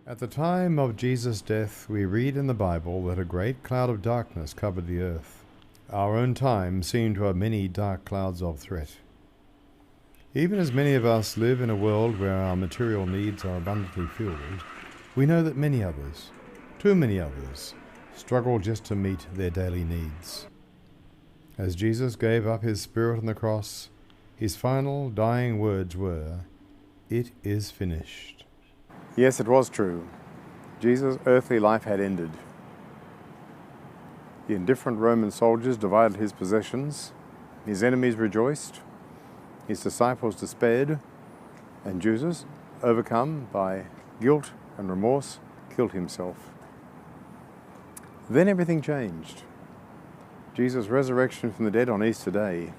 At the time of Jesus' death, we read in the Bible that a great cloud of darkness covered the earth. Our own time seemed to have many dark clouds of threat. Even as many of us live in a world where our material needs are abundantly filled, we know that many others, too many others, struggle just to meet their daily needs. As Jesus gave up his spirit on the cross, his final dying words were, "It is finished." Yes, it was true. Jesus' earthly life had ended. The indifferent Roman soldiers divided his possessions, his enemies rejoiced, his disciples despaired, and Judas, overcome by guilt and remorse, killed himself. Then everything changed. Jesus' resurrection from the dead on Easter Day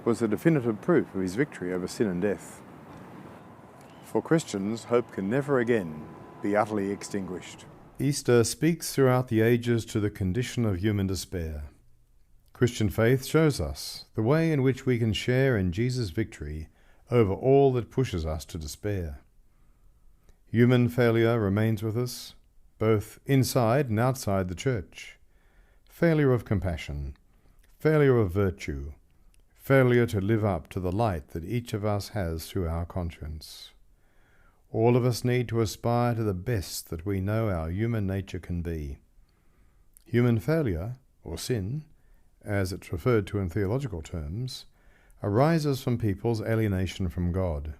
was the definitive proof of his victory over sin and death. For Christians, hope can never again be utterly extinguished. Easter speaks throughout the ages to the condition of human despair. Christian faith shows us the way in which we can share in Jesus' victory over all that pushes us to despair. Human failure remains with us, both inside and outside the church. Failure of compassion, failure of virtue, failure to live up to the light that each of us has through our conscience. All of us need to aspire to the best that we know our human nature can be. Human failure, or sin, as it's referred to in theological terms, arises from people's alienation from God.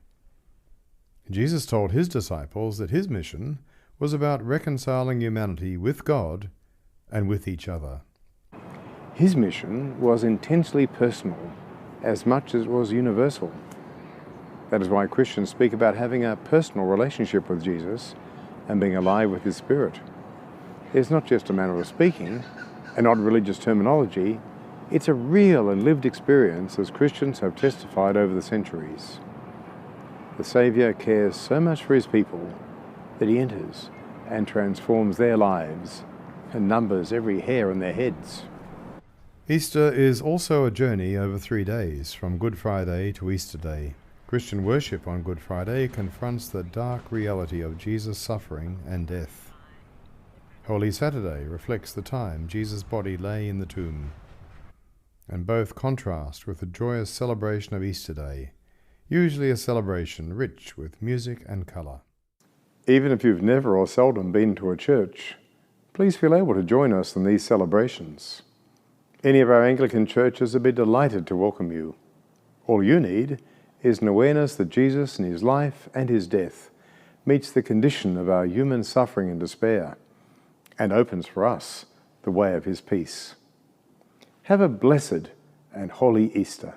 Jesus told his disciples that his mission was about reconciling humanity with God and with each other. His mission was intensely personal, as much as it was universal. That is why Christians speak about having a personal relationship with Jesus and being alive with his Spirit. It's not just a manner of speaking and not religious terminology. It's a real and lived experience as Christians have testified over the centuries. The Saviour cares so much for his people that he enters and transforms their lives and numbers every hair on their heads. Easter is also a journey over 3 days, from Good Friday to Easter Day. Christian worship on Good Friday confronts the dark reality of Jesus' suffering and death. Holy Saturday reflects the time Jesus' body lay in the tomb, and both contrast with the joyous celebration of Easter Day, usually a celebration rich with music and colour. Even if you've never or seldom been to a church, please feel able to join us in these celebrations. Any of our Anglican churches would be delighted to welcome you. All you need is an awareness that Jesus in his life and his death meets the condition of our human suffering and despair and opens for us the way of his peace. Have a blessed and holy Easter.